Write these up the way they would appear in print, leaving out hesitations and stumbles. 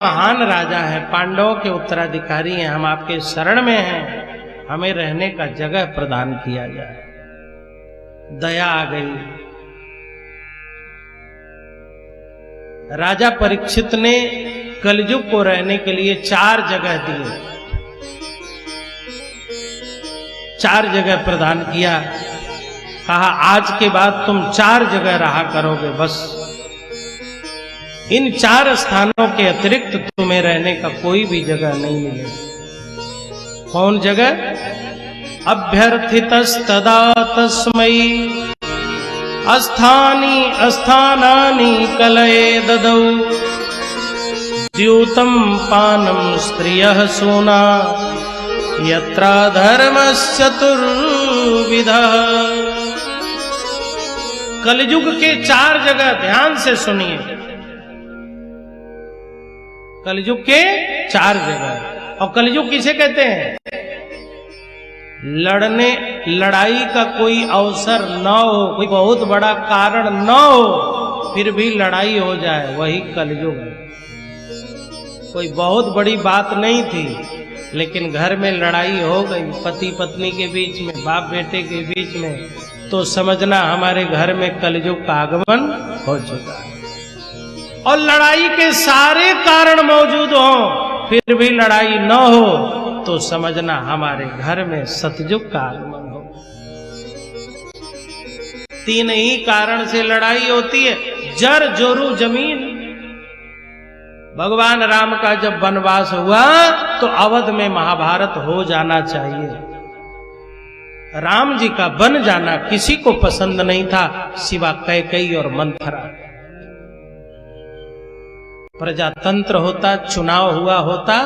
महान राजा हैं, पांडवों के उत्तराधिकारी हैं, हम आपके शरण में हैं, हमें रहने का जगह प्रदान किया जाए। दया आ गई। राजा परीक्षित ने कलयुग को रहने के लिए 4 जगह दिए, 4 जगह प्रदान किया। कहा आज के बाद तुम 4 जगह रहा करोगे, बस इन 4 स्थानों के अतिरिक्त तुम्हें रहने का कोई भी जगह नहीं मिलेगा। कौन जगह? अभ्यर्थितस्तदा तस्मै स्थानानि कलये ददौ द्यूतं पानं स्त्रियः सूना यत्रा धर्मश्चतुर्विधः। कलयुग के 4 जगह ध्यान से सुनिए, कलयुग के 4 जगह। और कलयुग किसे कहते हैं? लड़ाई का कोई अवसर न हो, कोई बहुत बड़ा कारण न हो, फिर भी लड़ाई हो जाए, वही कलयुग है। कोई बहुत बड़ी बात नहीं थी, लेकिन घर में लड़ाई हो गई, पति पत्नी के बीच में, बाप बेटे के बीच में, तो समझना हमारे घर में कलयुग का आगमन हो चुका है। और लड़ाई के सारे कारण मौजूद हों, फिर भी लड़ाई न हो, तो समझना हमारे घर में सतयुग का आगमन हो। 3 ही कारण से लड़ाई होती है। जर जोरू जमीन। भगवान राम का जब वनवास हुआ तो अवध में महाभारत हो जाना चाहिए। राम जी का बन जाना किसी को पसंद नहीं था, सिवा कैकेयी और मंथरा। प्रजातंत्र होता, चुनाव हुआ होता,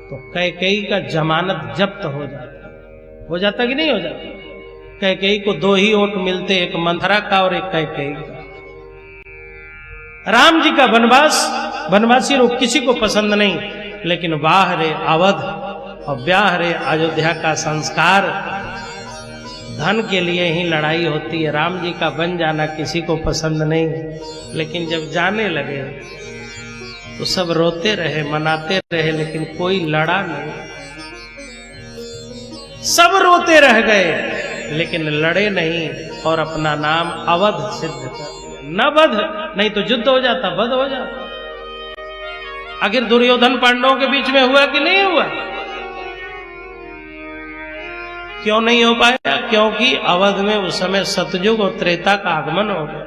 तो कैकेयी का जमानत जब्त हो जाता कि नहीं हो जाता? कैकेयी को 2 ही वोट मिलते, एक मंथरा का और एक कैकेयी का। राम जी का वनवासी लोग किसी को पसंद नहीं, लेकिन वाह रे अवध और ब्याह रे अयोध्या का संस्कार। धन के लिए ही लड़ाई होती है। राम जी का बन जाना किसी को पसंद नहीं, लेकिन जब जाने लगे तो सब रोते रहे, मनाते रहे, लेकिन कोई लड़ा नहीं। सब रोते रह गए, लेकिन लड़े नहीं और अपना नाम अवध सिद्ध कर दिया। न वध, नहीं तो युद्ध हो जाता, वध हो जाता। आखिर दुर्योधन पांडवों के बीच में हुआ कि नहीं हुआ? क्यों नहीं हो पाया? क्योंकि अवध में उस समय सतयुग और त्रेता का आगमन हो गया।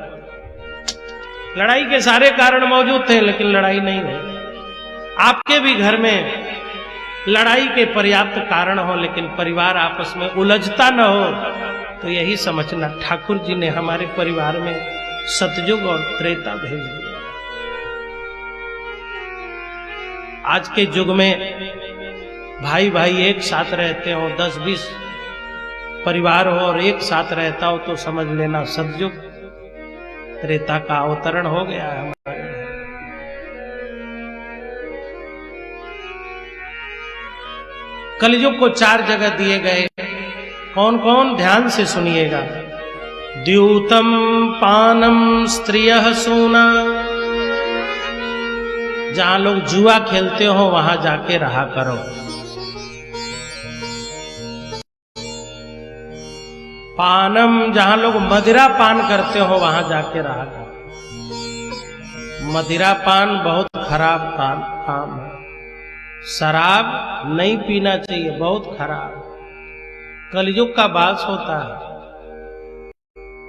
लड़ाई के सारे कारण मौजूद थे, लेकिन लड़ाई नहीं हुई। आपके भी घर में लड़ाई के पर्याप्त कारण हो, लेकिन परिवार आपस में उलझता न हो, तो यही समझना ठाकुर जी ने हमारे परिवार में सतयुग और त्रेता भेज दिया। आज के युग में भाई भाई एक साथ रहते हो, 10-20 परिवार हो और एक साथ रहता हो, तो समझ लेना सतयुग त्रेता का अवतरण हो गया है हमारे। कलयुग को 4 जगह दिए गए। कौन कौन? ध्यान से सुनिएगा। द्यूतम पानम स्त्रियः सूना। जहां लोग जुआ खेलते हो वहां जाके रहा करो। पानम, जहां लोग मदिरा पान करते हो वहां जाके रहा करो। मदिरा पान बहुत खराब काम है। शराब नहीं पीना चाहिए, बहुत खराब। कलयुग का वास होता है।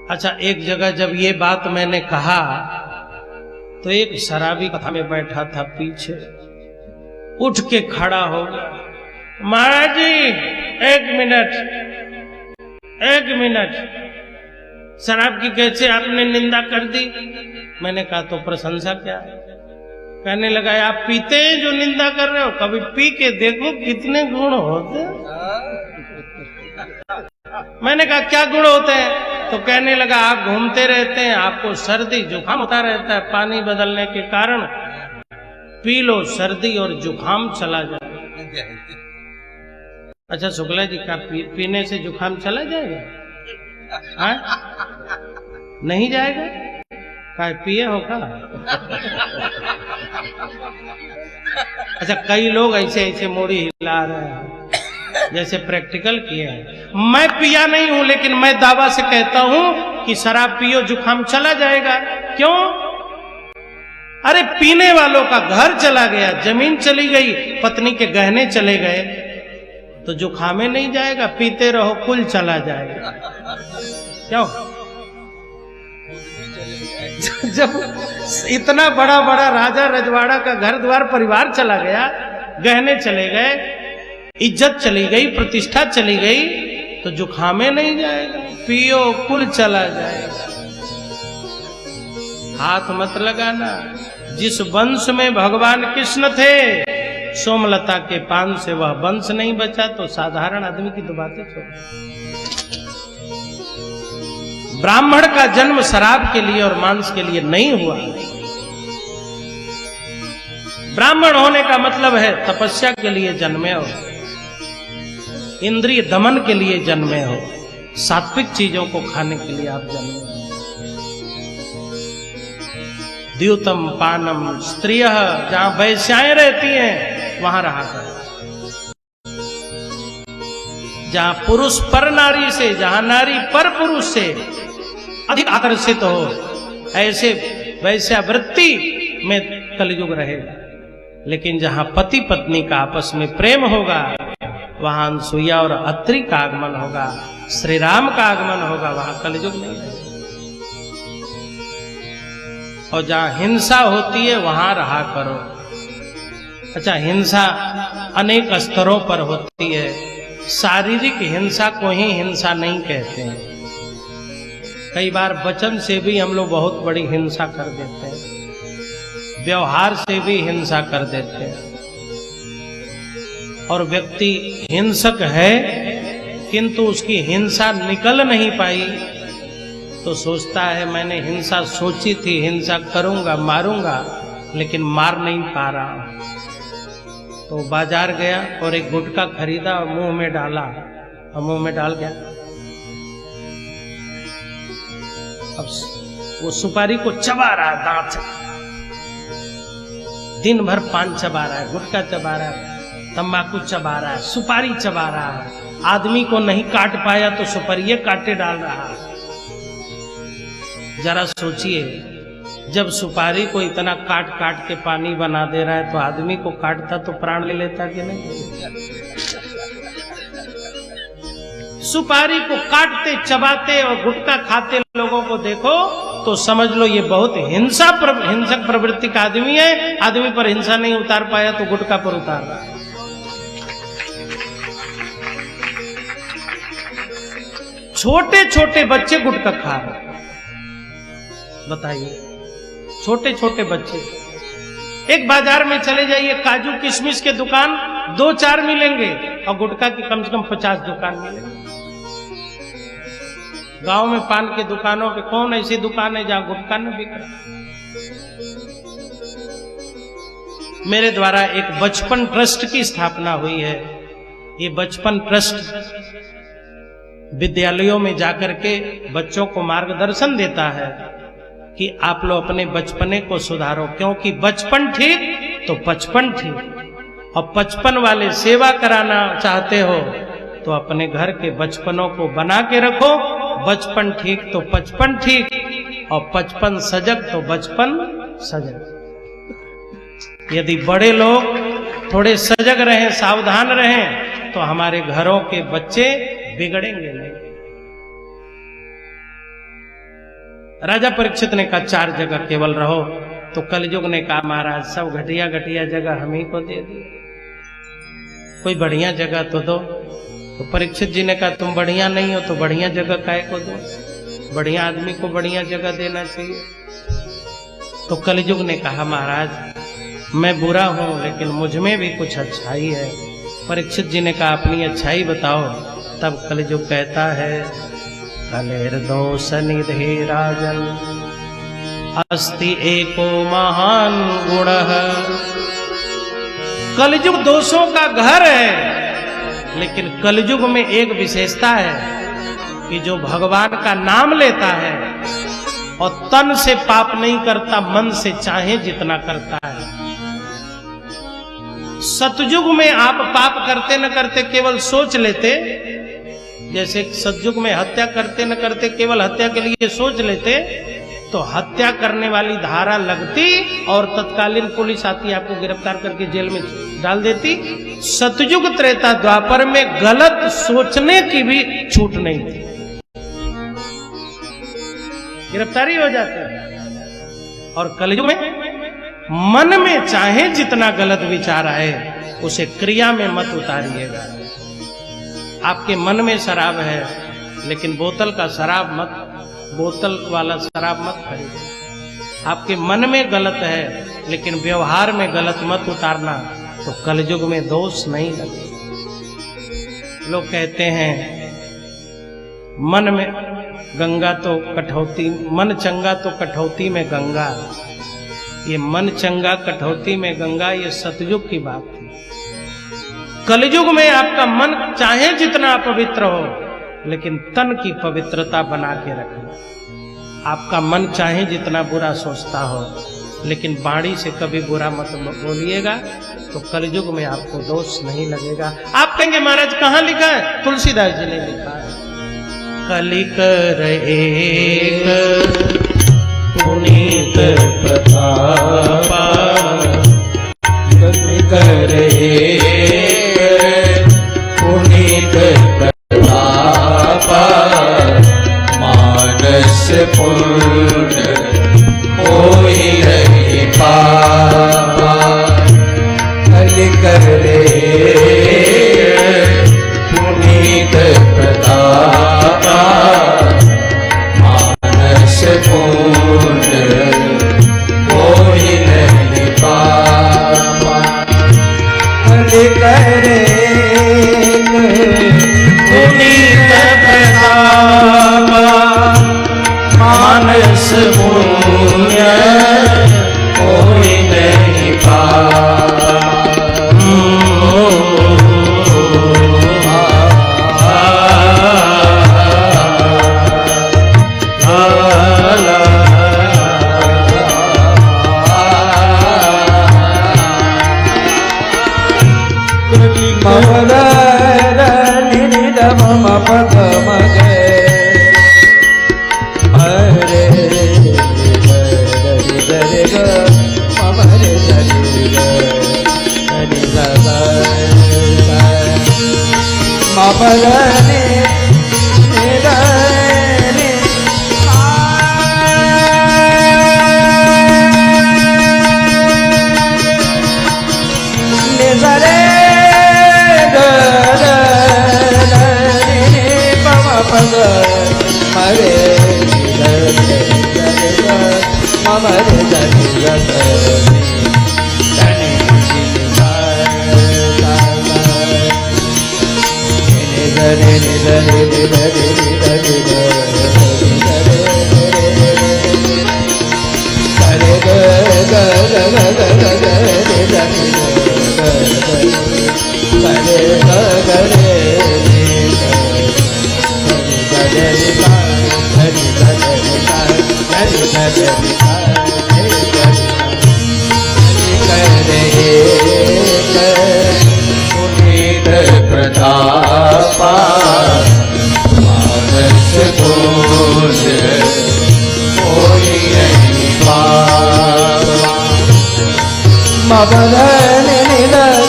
अच्छा, एक जगह जब ये बात मैंने कहा तो एक शराबी कथा में बैठा था, पीछे उठ के खड़ा हो गया। महाराज जी, एक मिनट, शराब की कैसे आपने निंदा कर दी? मैंने कहा तो प्रशंसा क्या है? कहने लगा आप पीते हैं जो निंदा कर रहे हो, कभी पी के देखो कितने गुण होते हैं। मैंने कहा क्या गुण होते हैं? तो कहने लगा आप घूमते रहते हैं, आपको सर्दी जुकाम होता रहता है, पानी बदलने के कारण पी लो, सर्दी और जुकाम चला जाए। अच्छा शुक्ला जी, का पीने से जुकाम चला जाएगा? नहीं जाएगा? काय पिए हो का? अच्छा, कई लोग ऐसे ऐसे मोड़ी हिला रहे हैं जैसे प्रैक्टिकल किए हैं। मैं पिया नहीं हूं, लेकिन मैं दावा से कहता हूं कि शराब पियो जुकाम चला जाएगा। क्यों? अरे पीने वालों का घर चला गया, जमीन चली गई, पत्नी के गहने चले गए, तो जुकामे नहीं जाएगा? पीते रहो, कुल चला जाएगा। क्यों? जब इतना बड़ा बड़ा राजा रजवाड़ा का घर द्वार परिवार चला गया, गहने चले गए, इज्जत चली गई, प्रतिष्ठा चली गई, तो जुखामे नहीं जाएगा? पियो, कुल चला जाएगा। हाथ मत लगाना। जिस वंश में भगवान कृष्ण थे, सोमलता के पान से वह वंश नहीं बचा, तो साधारण आदमी की तो बातें छोड़। ब्राह्मण का जन्म शराब के लिए और मांस के लिए नहीं हुआ। ब्राह्मण होने का मतलब है तपस्या के लिए जन्मे हो, इंद्रिय दमन के लिए जन्मे हो, सात्विक चीजों को खाने के लिए आप जन्मे हो। द्यूतम पानम स्त्रिय, जहां वैश्याएं रहती हैं वहां रहा करो। जहां पुरुष पर नारी से, जहां नारी पर पुरुष से अधिक आकर्षित हो, ऐसे वैश्यावृत्ति में कलयुग रहेगा। लेकिन जहां पति पत्नी का आपस में प्रेम होगा, वहां अनसुईया और अत्रि का आगमन होगा, श्री राम का आगमन होगा, वहां कलयुग नहीं रहेगा। और जहां हिंसा होती है वहां रहा करो। अच्छा, हिंसा अनेक स्तरों पर होती है। शारीरिक हिंसा को ही हिंसा नहीं कहते हैं। कई बार वचन से भी हम लोग बहुत बड़ी हिंसा कर देते हैं, व्यवहार से भी हिंसा कर देते हैं। और व्यक्ति हिंसक है किंतु उसकी हिंसा निकल नहीं पाई, तो सोचता है मैंने हिंसा सोची थी, हिंसा करूंगा, मारूंगा, लेकिन मार नहीं पा रहा। तो बाजार गया और एक गुटखा खरीदा और मुंह में डाला, और मुंह में डाल गया। अब वो सुपारी को चबा रहा है दांत से, दिन भर पान चबा रहा है, गुटखा चबा रहा है, तंबाकू चबा रहा है, सुपारी चबा रहा है। आदमी को नहीं काट पाया तो सुपारी काटे डाल रहा है। जरा सोचिए, जब सुपारी को इतना काट काट के पानी बना दे रहा है, तो आदमी को काटता तो प्राण ले लेता कि नहीं? सुपारी को काटते, चबाते और गुटखा खाते लोगों को देखो तो समझ लो ये बहुत हिंसक प्रवृत्ति का आदमी है। आदमी पर हिंसा नहीं उतार पाया तो गुटखा पर उतार रहा है। छोटे छोटे बच्चे गुटखा खा रहे, बताइए, छोटे छोटे बच्चे। एक बाजार में चले जाइए, काजू किशमिश के दुकान 2-4 मिलेंगे और गुटखा की कम से कम 50 दुकान मिलेंगे। गांव में पान की दुकानों पे कौन ऐसी दुकान है जहां गुटखा न बिक रहा? मेरे द्वारा एक बचपन ट्रस्ट की स्थापना हुई है। ये बचपन ट्रस्ट विद्यालयों में जाकर के बच्चों को मार्गदर्शन देता है कि आप लोग अपने बचपने को सुधारो, क्योंकि बचपन ठीक तो बचपन ठीक। और 55 वाले सेवा कराना चाहते हो तो अपने घर के बचपनों को बना के रखो। बचपन ठीक तो 55 ठीक, और 55 सजग तो बचपन सजग। यदि बड़े लोग थोड़े सजग रहें, सावधान रहें, तो हमारे घरों के बच्चे बिगड़ेंगे नहीं। राजा परीक्षित ने कहा 4 जगह केवल रहो, तो कलयुग ने कहा महाराज सब घटिया घटिया जगह हम ही को दे दी, कोई बढ़िया जगह तो दो। तो परीक्षित जी ने कहा तुम बढ़िया नहीं हो तो बढ़िया जगह काहे को दो, बढ़िया आदमी को बढ़िया जगह देना चाहिए। तो कलयुग ने कहा महाराज मैं बुरा हूं लेकिन मुझ में भी कुछ अच्छाई है। परीक्षित जी ने कहा अपनी अच्छाई बताओ। तब कलयुग कहता है कलेर्दोष निधे राजन अस्ति एको महान गुणः। कलयुग दोषों का घर है, लेकिन कलयुग में एक विशेषता है कि जो भगवान का नाम लेता है और तन से पाप नहीं करता, मन से चाहे जितना करता है। सतयुग में आप पाप करते न करते केवल सोच लेते, जैसे सतयुग में हत्या करते न करते केवल हत्या के लिए सोच लेते, तो हत्या करने वाली धारा लगती और तत्कालीन पुलिस आती, आपको गिरफ्तार करके जेल में डाल देती। सतयुग त्रेता द्वापर में गलत सोचने की भी छूट नहीं थी, गिरफ्तारी हो जाती। और कलयुग में मन में चाहे जितना गलत विचार आए उसे क्रिया में मत उतारिएगा। आपके मन में शराब है लेकिन बोतल का शराब मत, बोतल वाला शराब मत खरीदो। आपके मन में गलत है लेकिन व्यवहार में गलत मत उतारना, तो कलयुग में दोष नहीं लगे। लोग कहते हैं मन में गंगा तो कठौती, मन चंगा तो कठौती में गंगा। ये मन चंगा कठौती में गंगा, ये सतयुग की बात थी। कलयुग में आपका मन चाहे जितना अपवित्र हो लेकिन तन की पवित्रता बना के रखना। आपका मन चाहे जितना बुरा सोचता हो लेकिन बाणी से कभी बुरा मत बोलिएगा, तो कलयुग में आपको दोष नहीं लगेगा। आप कहेंगे महाराज कहां लिखा है? तुलसीदास जी ने लिखा है, कलिकर एक पुनीत प्रतापा, कलिकर एक पुनीत प्रतापा, मानस पूर्ण होई रही पापा। कलिकर एक पुनीत प्रतापा, मानस पूर्ण होई रही पापा। कलिकर एक पुनीत प्रतापा, मानस पुण्य होई नहीं पापा। प्रतापा, मानस पूर्ण होई रही पापा। मबदन निदले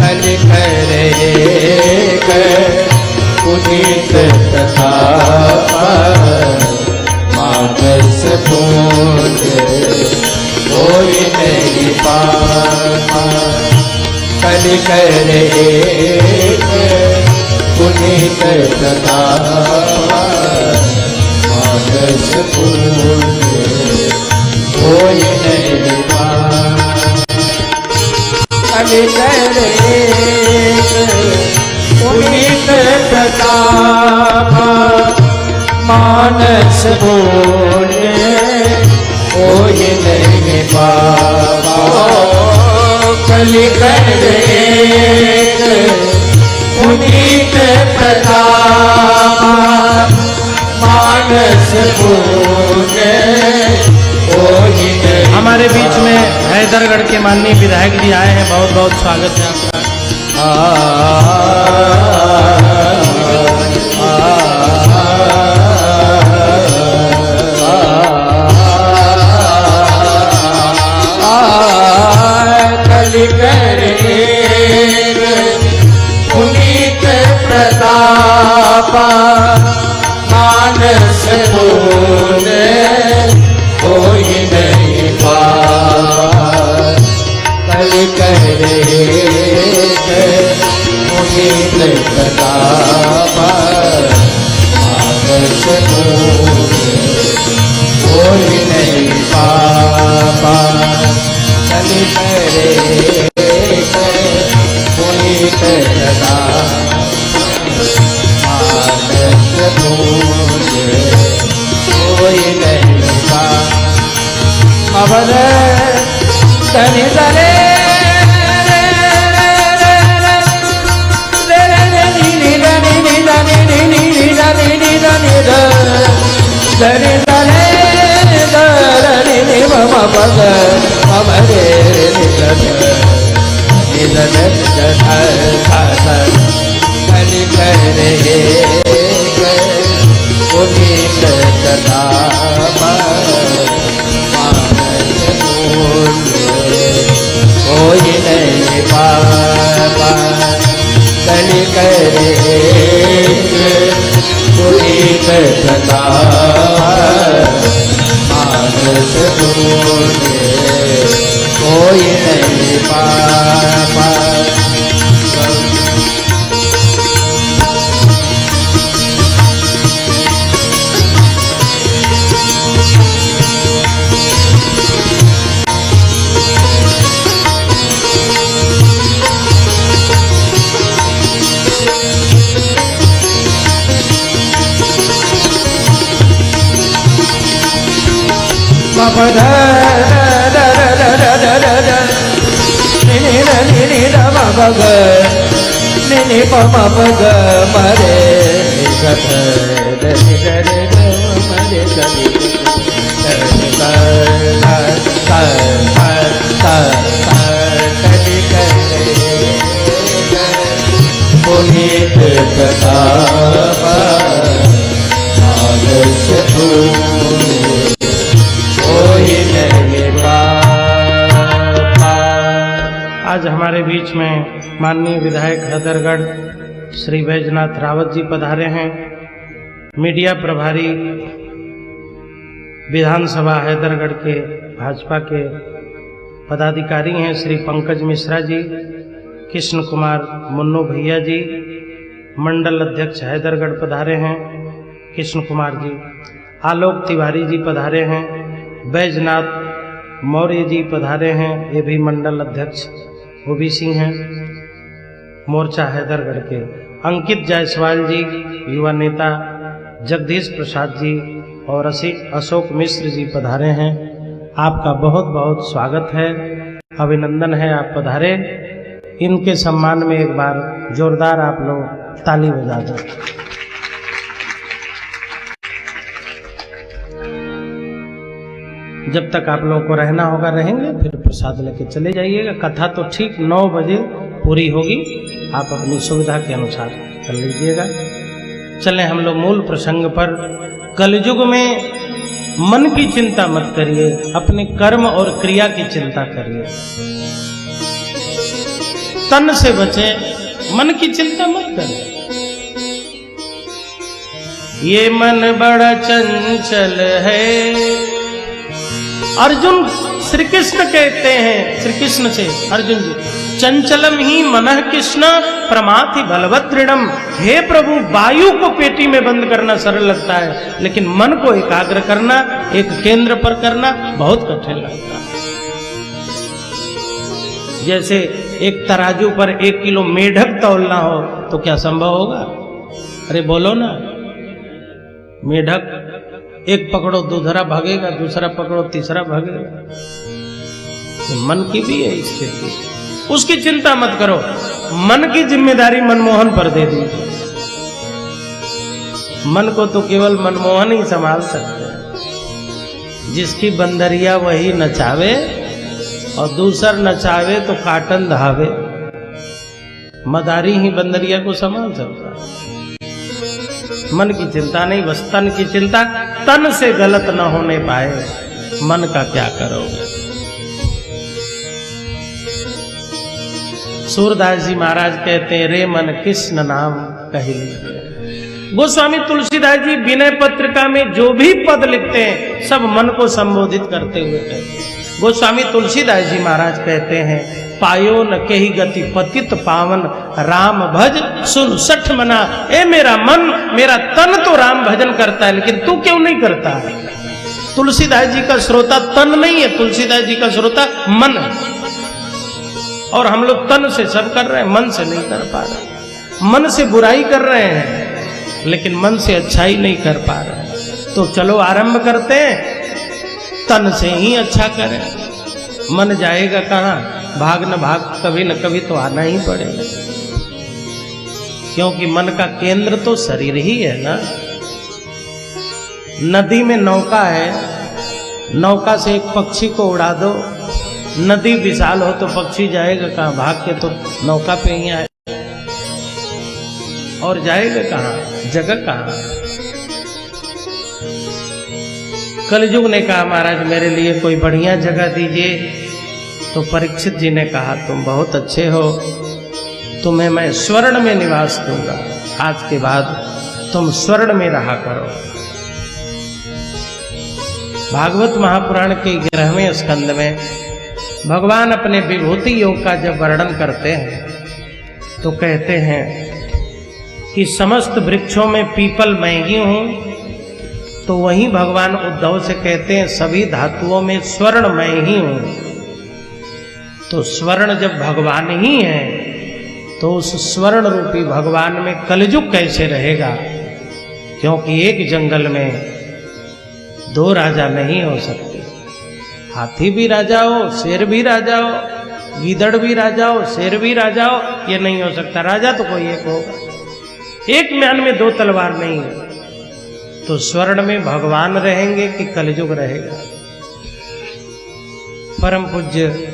कलिकर एक पुनीत प्रतापा, मानस पूर्ण होई नहीं पापा। कलिकर एक पुनीत प्रतापा, मानस पूर्ण होई नहीं पापा। कलिकर एक पुनीत प्रतापा, मानस पूर्ण होई नहीं पापा। कलि कर एक पुनीत प्रताप मानस पूजे कोई नहीं। हमारे बीच में हैदरगढ़ के माननीय विधायक जी आए हैं, बहुत बहुत स्वागत है आपका। कलि कर पुनीत प्रताप मानस पूजे कोई नहीं पार। कलि कर पुनीत प्रताप मानस पूजे कोई नहीं पार। कलि कर पुनीत प्रताप मानस पूजे कोई नहीं पार। अवर धनि धरे धनि धरे मम पद मम रे कलि कर पुनीत प्रताप मानस पूजे कोई नहीं पार। कलि कर पुनीत प्रताप मानस पूजे कोई नहीं पार। पुनीत प्रताप मानस पूजे कोई नहीं पार। आज हमारे बीच में माननीय विधायक हैदरगढ़ श्री बैजनाथ रावत जी पधारे हैं। मीडिया प्रभारी विधानसभा हैदरगढ़ के भाजपा के पदाधिकारी हैं श्री पंकज मिश्रा जी, कृष्ण कुमार मुन्नू भैया जी, मंडल अध्यक्ष हैदरगढ़ पधारे हैं कृष्ण कुमार जी, आलोक तिवारी जी पधारे हैं, बैजनाथ मौर्य जी पधारे हैं, ये भी मंडल अध्यक्ष ओबीसी हैं मोर्चा हैदरगढ़ के, अंकित जायसवाल जी युवा नेता, जगदीश प्रसाद जी और अशोक मिश्र जी पधारे हैं। आपका बहुत बहुत स्वागत है, अभिनंदन है, आप पधारे। इनके सम्मान में एक बार जोरदार आप लोग ताली बजा दो। जब तक आप लोगों को रहना होगा रहेंगे, फिर प्रसाद लेके चले जाइएगा। कथा तो ठीक 9 बजे पूरी होगी, आप अपनी सुविधा के अनुसार कर लीजिएगा। चलें हम लोग मूल प्रसंग पर। कलयुग में मन की चिंता मत करिए, अपने कर्म और क्रिया की चिंता करिए। तन से बचे, मन की चिंता मत करिए। ये मन बड़ा चंचल है, अर्जुन श्री कृष्ण कहते हैं, श्री कृष्ण से अर्जुन जी, चंचलम ही मनः कृष्ण प्रमाथि बलवत् दृढ़म। हे प्रभु, वायु को पेटी में बंद करना सरल लगता है, लेकिन मन को एकाग्र करना, एक केंद्र पर करना बहुत कठिन लगता है। जैसे एक तराजू पर 1 किलो मेढक तौलना हो तो क्या संभव होगा? अरे बोलो ना। मेढक एक पकड़ो दूसरा भागेगा, दूसरा पकड़ो तीसरा भागेगा। मन की भी है स्थिति। उसकी चिंता मत करो, मन की जिम्मेदारी मनमोहन पर दे दीजिए। मन को तो केवल मनमोहन ही संभाल सकते हैं। जिसकी बंदरिया वही नचावे और दूसर नचावे तो काटन धावे। मदारी ही बंदरिया को संभाल सकता है। मन की चिंता नहीं, बस तन की चिंता। तन से गलत न होने पाए, मन का क्या करोगे। सूरदास जी महाराज कहते हैं, रे मन कृष्ण नाम कही। गोस्वामी तुलसीदास जी विनय पत्रिका में जो भी पद लिखते हैं सब मन को संबोधित करते हुए कहते हैं। गोस्वामी तुलसीदास जी महाराज कहते हैं, पायो न कही गति पतित पावन, राम भज सुन सठ मना। ए मेरा मन, मेरा तन तो राम भजन करता है, लेकिन तू क्यों नहीं करता है। तुलसीदास जी का श्रोता तन नहीं है, तुलसीदास जी का श्रोता मन है। और हम लोग तन से सब कर रहे हैं, मन से नहीं कर पा रहे। मन से बुराई कर रहे हैं लेकिन मन से अच्छाई नहीं कर पा रहे। तो चलो आरंभ करते हैं, तन से ही अच्छा करें। मन जाएगा कहाँ, भाग न भाग कभी न कभी तो आना ही पड़ेगा, क्योंकि मन का केंद्र तो शरीर ही है ना। नदी में नौका है, नौका से एक पक्षी को उड़ा दो, नदी विशाल हो तो पक्षी जाएगा कहाँ, भाग के तो नौका पे ही आए और जाएगा कहाँ, जगह कहाँ। कलयुग ने कहा, महाराज मेरे लिए कोई बढ़िया जगह दीजिए। तो परीक्षित जी ने कहा, तुम बहुत अच्छे हो, तुम्हें मैं स्वर्ण में निवास दूंगा। आज के बाद तुम स्वर्ण में रहा करो। भागवत महापुराण के 11वें स्कंद में भगवान अपने विभूति योग का जब वर्णन करते हैं तो कहते हैं कि समस्त वृक्षों में पीपल मैं ही हूं। तो वहीं भगवान उद्धव से कहते हैं, सभी धातुओं में स्वर्ण मैं ही हूं। तो स्वर्ण जब भगवान ही है तो उस स्वर्ण रूपी भगवान में कलयुग कैसे रहेगा। क्योंकि एक जंगल में दो राजा नहीं हो सकते। हाथी भी राजा हो, शेर भी राजा हो, गीदड़ भी राजा हो, शेर भी राजा हो, ये नहीं हो सकता। राजा तो कोई एक होगा। एक म्यान में दो तलवार नहीं है। तो स्वर्ण में भगवान रहेंगे कि कलयुग रहेगा। परम पूज्य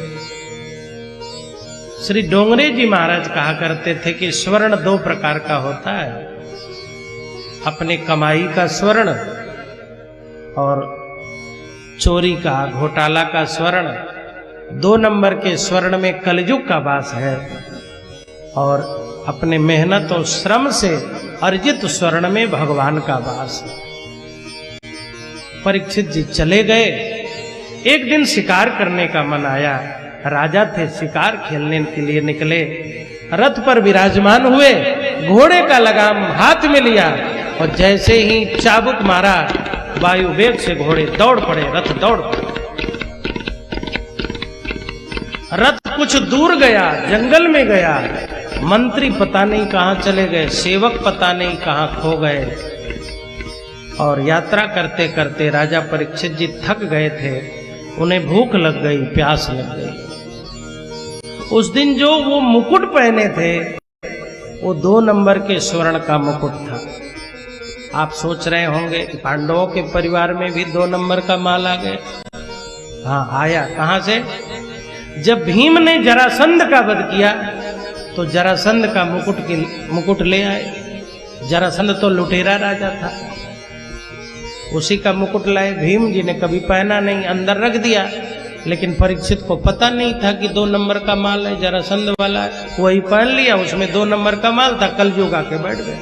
श्री डोंगरे जी महाराज कहा करते थे कि स्वर्ण दो प्रकार का होता है, अपने कमाई का स्वर्ण और चोरी का, घोटाला का स्वर्ण। 2 नंबर के स्वर्ण में कलयुग का वास है और अपने मेहनत और श्रम से अर्जित स्वर्ण में भगवान का वास है। परीक्षित जी चले गए। एक दिन शिकार करने का मन आया। राजा थे, शिकार खेलने के लिए निकले। रथ पर विराजमान हुए, घोड़े का लगाम हाथ में लिया और जैसे ही चाबुक मारा, वायु वेग से घोड़े दौड़ पड़े, रथ दौड़ पड़े। रथ कुछ दूर गया, जंगल में गया। मंत्री पता नहीं कहां चले गए, सेवक पता नहीं कहां खो गए। और यात्रा करते करते राजा परीक्षित जी थक गए थे। उन्हें भूख लग गई, प्यास लग गई। उस दिन जो वो मुकुट पहने थे वो 2 नंबर के स्वर्ण का मुकुट था। आप सोच रहे होंगे कि पांडवों के परिवार में भी 2 नंबर का माल आ गए। हाँ, आया। कहां से? जब भीम ने जरासंध का वध किया तो जरासंध का मुकुट ले आए। जरासंध तो लुटेरा राजा था, उसी का मुकुट लाए। भीम जी ने कभी पहना नहीं, अंदर रख दिया। लेकिन परीक्षित को पता नहीं था कि 2 नंबर का माल है, जरासंध वाला है। वही पहन लिया, उसमें 2 नंबर का माल था। कलयुग आके बैठ गए।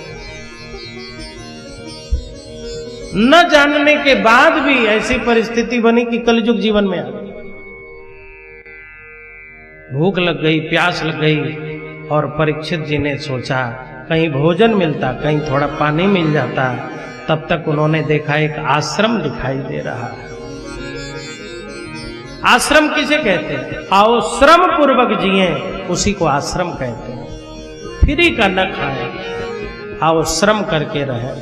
न जानने के बाद भी ऐसी परिस्थिति बनी कि कलयुग जीवन में आ गई। भूख लग गई, प्यास लग गई और परीक्षित जी ने सोचा कहीं भोजन मिलता, कहीं थोड़ा पानी मिल जाता। तब तक उन्होंने देखा एक आश्रम दिखाई दे रहा है। आश्रम किसे कहते हैं? आओ श्रम पूर्वक जिए, उसी को आश्रम कहते हैं। फ्री का न खाए, आओ श्रम करके रहे।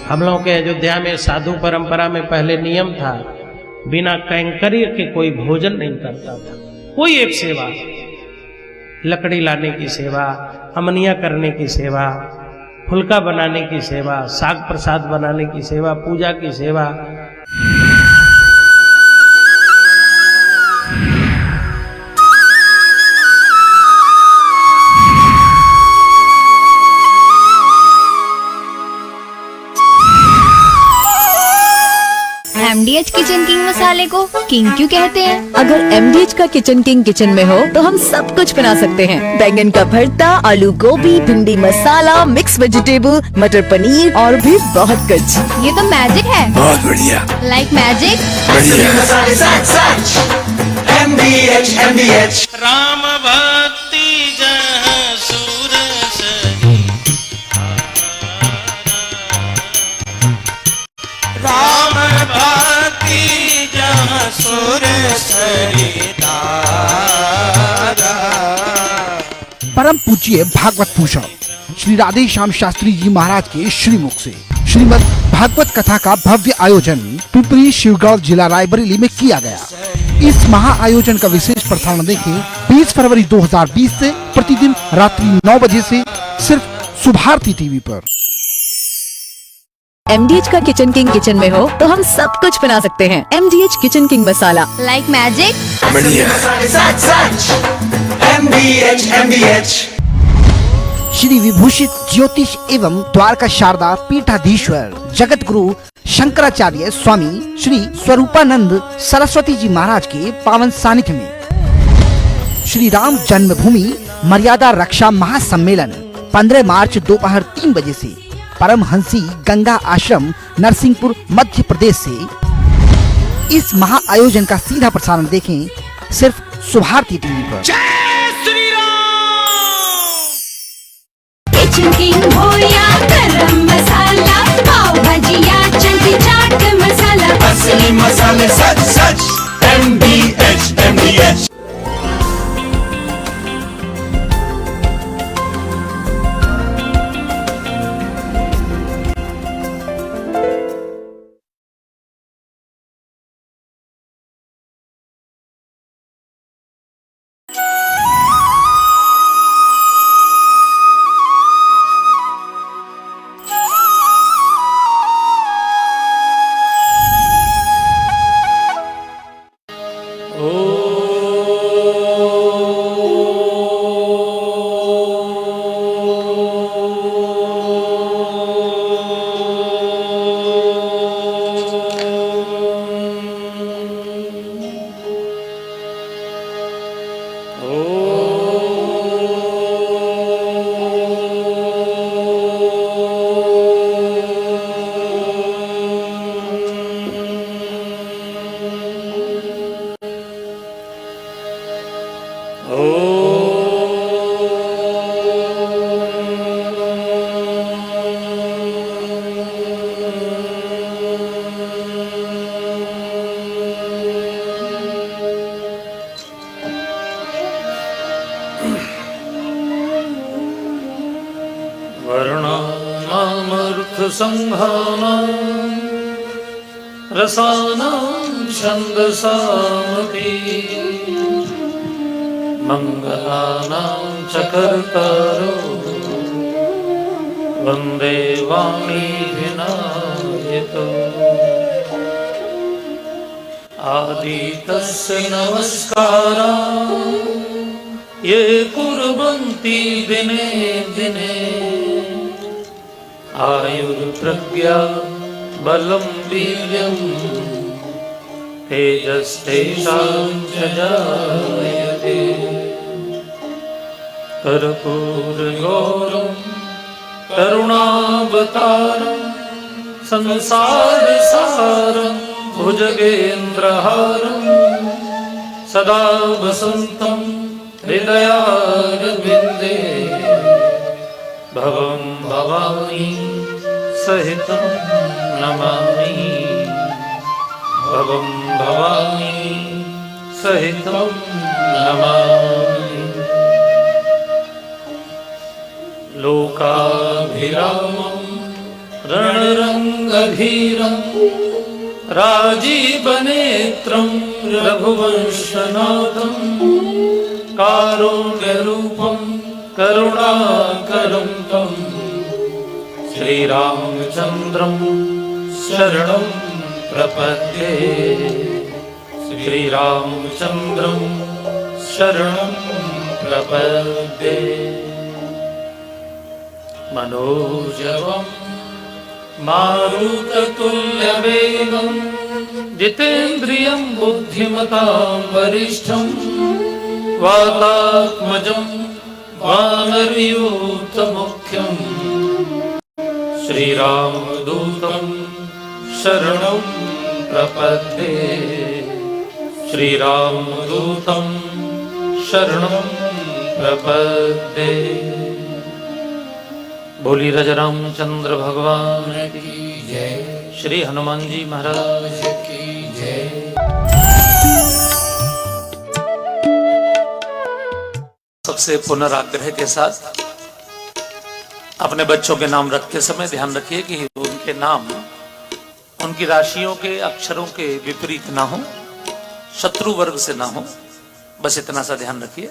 हम लोगों के अयोध्या में साधु परंपरा में पहले नियम था, बिना कैंकर्य के कोई भोजन नहीं करता था। कोई एक सेवा, लकड़ी लाने की सेवा, अमनिया करने की सेवा, फुलका बनाने की सेवा, साग प्रसाद बनाने की सेवा, पूजा की सेवा, MDH किचन किंग मसाले को किंग क्यों कहते हैं? अगर MDH का किचन किंग किचन में हो तो हम सब कुछ बना सकते हैं। बैंगन का भरता, आलू गोभी, भिंडी मसाला, मिक्स वेजिटेबल, मटर पनीर और भी बहुत कुछ। ये तो मैजिक है। बहुत बढ़िया। Like magic. MDH राम भक्ति जहाँ सुर सही, राम भक्ति जहाँ सुर सरिता। परम पूज्य भागवत भूषण श्री राधे श्याम शास्त्री जी महाराज के श्रीमुख से श्रीमद् भागवत कथा का भव्य आयोजन पिपरी शिवगढ़ जिला रायबरेली में किया गया। इस महा आयोजन का विशेष प्रसारण देखें 20 फरवरी 2020 से प्रतिदिन रात्रि 9 बजे से सिर्फ सुभारती टीवी पर। MDH का किचन किंग किचन में हो तो हम सब कुछ बना सकते हैं। MDH kitchen king masala. Like magic. बढ़िया। MDH श्री विभूषित ज्योतिष एवं द्वारका शारदा पीठाधीश्वर जगत गुरु शंकराचार्य स्वामी श्री स्वरूपानंद सरस्वती जी महाराज के पावन सानिध्य में श्री राम जन्मभूमि मर्यादा रक्षा महासम्मेलन 15 मार्च दोपहर 3 बजे से परमहंसी गंगा आश्रम नरसिंहपुर मध्य प्रदेश से। इस महा आयोजन का सीधा प्रसारण देखें सिर्फ सुभारती टीवी पर। किचन किंग हो या गरम मसाला, पाव भजिया चंदी चाट मसाला, असली मसाले सच सच। MDH संघानां रसानां छन्दसामपि मङ्गलानां च कर्तारो वन्दे वाणी विनायको आदितस्य नमस्कारा ये कुर्वन्ति दिने दिने आयुर्प्रज्ञा बलं वीर्यं तेजस्तेषां च जायते कर्पूरगौरं करुणावतारं संसारसारं भुजगेन्द्रहारं सदा वसन्तं हृदयारविन्दे भवं भवानी सहितं नमामि भवं भवानी सहितं नमामि लोकाभिरामं रणरङ्गधीरं राजीवनेत्रं रघुवंशनाथं कारुण्यरूपं करुणाकरं तं श्रीरामचन्द्रं शरणं प्रपद्ये श्रीरामचन्द्रं शरणं प्रपद्ये मनोजवं मारुततुल्यवेगं जितेन्द्रियं बुद्धिमतां वरिष्ठं वातात्मजं वानरयूथमुख्यं श्रीरामदूतं शरणं प्रपद्ये श्रीरामदूतं शरणं प्रपद्ये। बोली राजा रामचंद्र भगवान की जय, श्री हनुमान जी महाराज की जय। सबसे पुनराग्रह के साथ अपने बच्चों के नाम रखते समय ध्यान रखिए कि उनके नाम उनकी राशियों के अक्षरों के विपरीत ना हो, शत्रु वर्ग से ना हो, बस इतना सा ध्यान रखिए।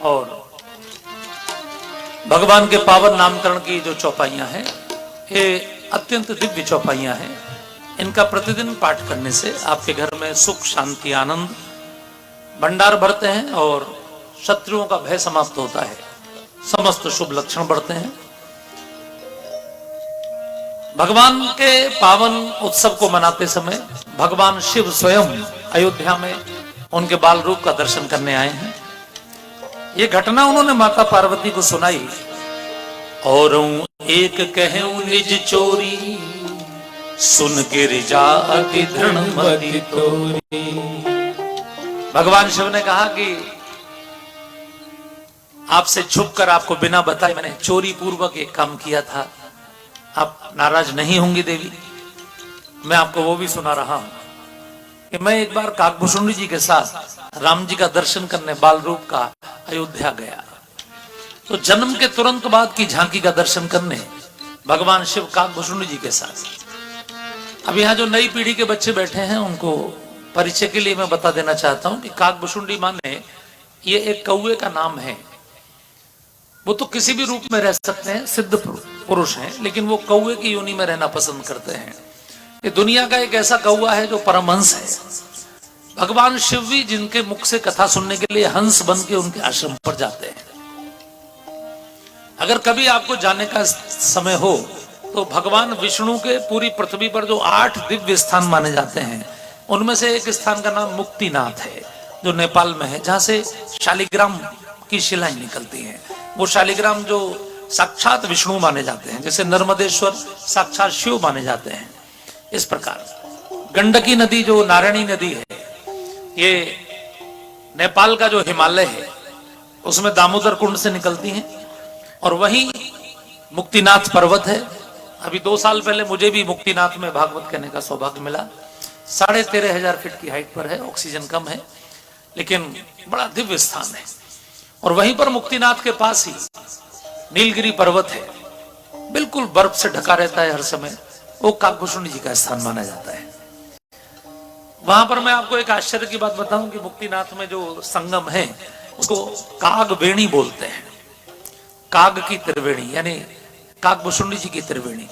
और भगवान के पावन नामकरण की जो चौपाइयां हैं, ये अत्यंत दिव्य चौपाइयां हैं। इनका प्रतिदिन पाठ करने से आपके घर में सुख, शांति, आनंद भंडार भरते हैं और शत्रुओं का भय समाप्त होता है, समस्त शुभ लक्षण बढ़ते हैं। भगवान के पावन उत्सव को मनाते समय भगवान शिव स्वयं अयोध्या में उनके बाल रूप का दर्शन करने आए हैं। ये घटना उन्होंने माता पार्वती को सुनाई। और एक कहूं निज चोरी, सुन के रिजा अति दृढ़ मति तोरी। भगवान शिव ने कहा कि आपसे छुपकर, आपको बिना बताए मैंने चोरी पूर्वक एक काम किया था। आप नाराज नहीं होंगी देवी? मैं आपको वो भी सुना रहा हूं कि मैं एक बार काकभूषुंडी जी के साथ राम जी का दर्शन करने बाल रूप का अयोध्या गया। तो जन्म के तुरंत बाद की झांकी का दर्शन करने भगवान शिव काकभूषुंडी जी के साथ। अब यहाँ जो नई पीढ़ी के बच्चे बैठे हैं उनको परिचय के लिए मैं बता देना चाहता हूं कि काकभूषुंडी माने ये एक कौवे का नाम है। वो तो किसी भी रूप में रह सकते हैं, सिद्ध पुरुष हैं, लेकिन वो कौवे की योनि में रहना पसंद करते हैं। ये दुनिया का एक ऐसा कौवा है जो परमहंस है। भगवान शिव भी जिनके मुख से कथा सुनने के लिए हंस बन के उनके आश्रम पर जाते हैं। अगर कभी आपको जाने का समय हो तो भगवान विष्णु के पूरी पृथ्वी पर जो 8 दिव्य स्थान माने जाते हैं, उनमें से एक स्थान का नाम मुक्तिनाथ है, जो नेपाल में है, जहां से शालिग्राम की शिलाएं निकलती हैं। वो शालिग्राम जो साक्षात विष्णु माने जाते हैं, जैसे नर्मदेश्वर साक्षात शिव माने जाते हैं। इस प्रकार गंडकी नदी जो नारायणी नदी है, ये नेपाल का जो हिमालय है उसमें दामोदर कुंड से निकलती हैं। और वहीं मुक्तिनाथ पर्वत है। अभी 2 साल पहले मुझे भी मुक्तिनाथ में भागवत कहने का सौभाग्य मिला। 13,500 फीट की हाइट पर है, ऑक्सीजन कम है, लेकिन बड़ा दिव्य स्थान है। और वहीं पर मुक्तिनाथ के पास ही नीलगिरी पर्वत है, बिल्कुल बर्फ से ढका रहता है हर समय। वो काकभूषुंडी जी का स्थान माना जाता है। वहां पर मैं आपको एक आश्चर्य की बात बताऊं कि मुक्तिनाथ में जो संगम है उसको कागवेणी बोलते हैं। काग की त्रिवेणी, यानी काकभूषुंडी जी की त्रिवेणी।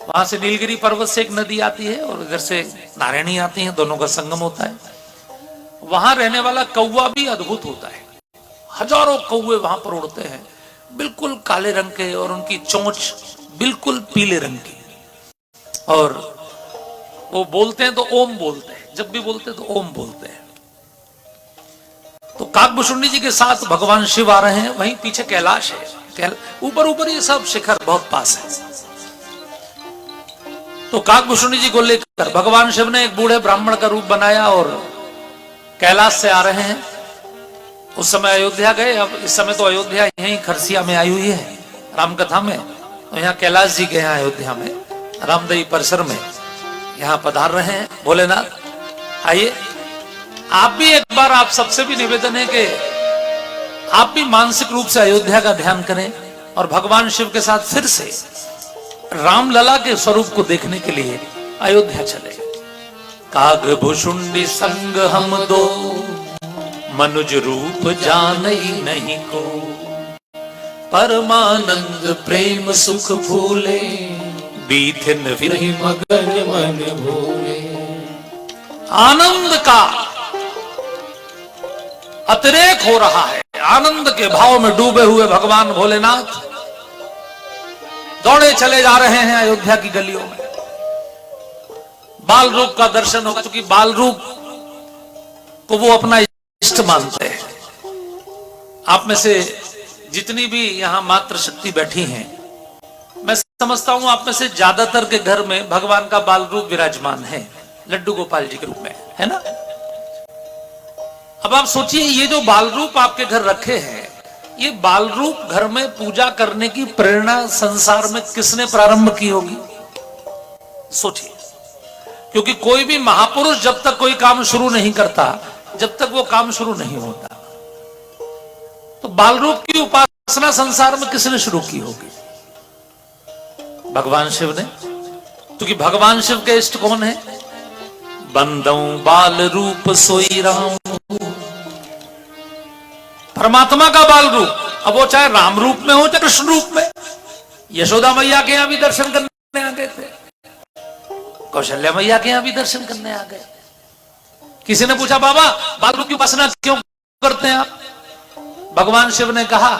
वहां से नीलगिरी पर्वत से एक नदी आती है और इधर से नारायणी आती है, दोनों का संगम होता है। वहां रहने वाला कौवा भी अद्भुत होता है। हजारों कौवे वहां पर उड़ते हैं, बिल्कुल काले रंग के, और उनकी चोंच बिल्कुल पीले रंग की। और वो बोलते हैं तो ओम बोलते हैं, जब भी बोलते हैं तो ओम बोलते हैं। तो काकभूषुंडी जी के साथ भगवान शिव आ रहे हैं। वहीं पीछे कैलाश है, ऊपर ऊपर ये सब शिखर बहुत पास है। तो काकभूषुंडी जी को लेकर भगवान शिव ने एक बूढ़े ब्राह्मण का रूप बनाया और कैलाश से आ रहे हैं। उस समय अयोध्या गए। अब इस समय तो अयोध्या यहीं खरसिया में आई हुई है रामकथा में। तो यहाँ कैलाश जी के यहाँ अयोध्या में रामदेवी परिसर में यहाँ पधार रहे हैं भोलेनाथ। आइए आप भी एक बार, आप सबसे भी निवेदन है कि आप भी मानसिक रूप से अयोध्या का ध्यान करें और भगवान शिव के साथ फिर से रामलला के स्वरूप को देखने के लिए अयोध्या चले। काकभूषुंडी संग हम दो, मनुज रूप जानई नहीं को, परमानंद प्रेम सुख भूले, बीथिन फिर मगन मन भूले। आनंद का अतिरेक हो रहा है। आनंद के भाव में डूबे हुए भगवान भोलेनाथ दौड़े चले जा रहे हैं अयोध्या की गलियों में। बाल रूप का दर्शन होगा, क्योंकि बाल रूप को वो अपना इष्ट मानते हैं। आप में से जितनी भी यहां मात्र शक्ति बैठी हैं, मैं समझता हूं आप में से ज्यादातर के घर में भगवान का बाल रूप विराजमान है, लड्डू गोपाल जी के रूप में, है ना। अब आप सोचिए, ये जो बाल रूप आपके घर रखे हैं, ये बाल रूप घर में पूजा करने की प्रेरणा संसार में किसने प्रारंभ की होगी? सोचिए, क्योंकि कोई भी महापुरुष जब तक कोई काम शुरू नहीं करता, जब तक वो काम शुरू नहीं होता। तो बाल रूप की उपासना संसार में किसने शुरू की होगी? भगवान शिव ने, क्योंकि भगवान शिव के इष्ट कौन है? बंदौ बाल रूप सोई राम। परमात्मा का बाल रूप, अब वो चाहे राम रूप में हो चाहे कृष्ण रूप में। यशोदा मैया के यहां भी दर्शन करने आ गए थे, कौशल्या मैया के यहां भी दर्शन करने आ गए। किसी ने पूछा, बाबा बाल रूप की उपासना क्यों करते हैं आप? भगवान शिव ने कहा,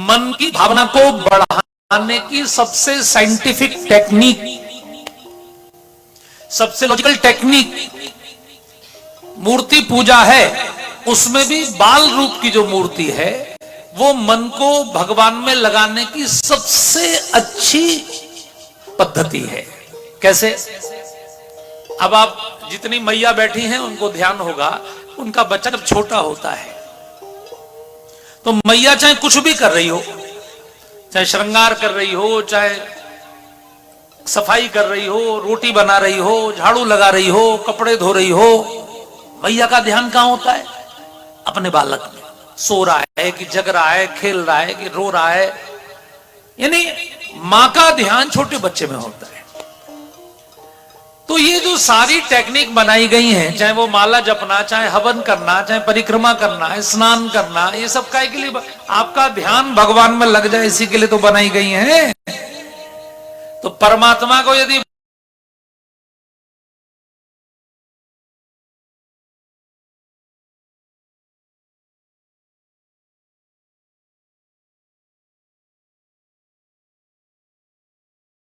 मन की भावना को बढ़ाने की सबसे साइंटिफिक टेक्निक, सबसे लॉजिकल टेक्निक मूर्ति पूजा है। उसमें भी बाल रूप की जो मूर्ति है, वो मन को भगवान में लगाने की सबसे अच्छी पद्धति है। कैसे? अब आप जितनी मैया बैठी हैं उनको ध्यान होगा, उनका बच्चा जब छोटा होता है तो मैया चाहे कुछ भी कर रही हो, चाहे श्रृंगार कर रही हो, चाहे सफाई कर रही हो, रोटी बना रही हो, झाड़ू लगा रही हो, कपड़े धो रही हो, मैया का ध्यान कहां होता है? अपने बालक में। सो रहा है कि जग रहा है, खेल रहा है कि रो रहा है, यानी मां का ध्यान छोटे बच्चे में होता है। तो ये जो सारी टेक्निक बनाई गई हैं, चाहे वो माला जपना, चाहे हवन करना, चाहे परिक्रमा करना, स्नान करना, ये सब काय के लिए? आपका ध्यान भगवान में लग जाए, इसी के लिए तो बनाई गई हैं। तो परमात्मा को यदि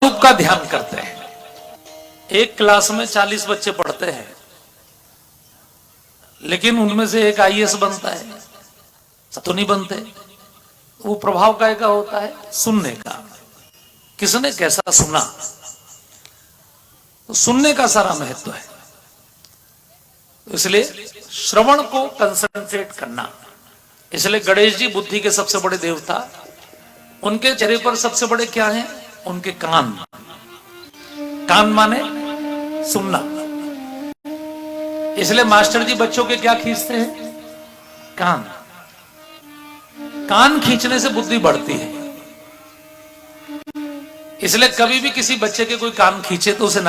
रूप का ध्यान करते हैं, एक क्लास में 40 बच्चे पढ़ते हैं, लेकिन उनमें से एक आईएएस बनता है, सब तो नहीं बनते। वो प्रभाव का होता है? सुनने का। किसने कैसा सुना, तो सुनने का सारा महत्व है। इसलिए श्रवण को कंसंट्रेट करना। इसलिए गणेश जी बुद्धि के सबसे बड़े देवता, उनके चेहरे पर सबसे बड़े क्या हैं? उनके कान। कान माने सुनना। इसलिए मास्टर जी बच्चों के क्या खींचते हैं? कान। कान खींचने से बुद्धि बढ़ती है। इसलिए कभी भी किसी बच्चे के कोई कान खींचे तो उसे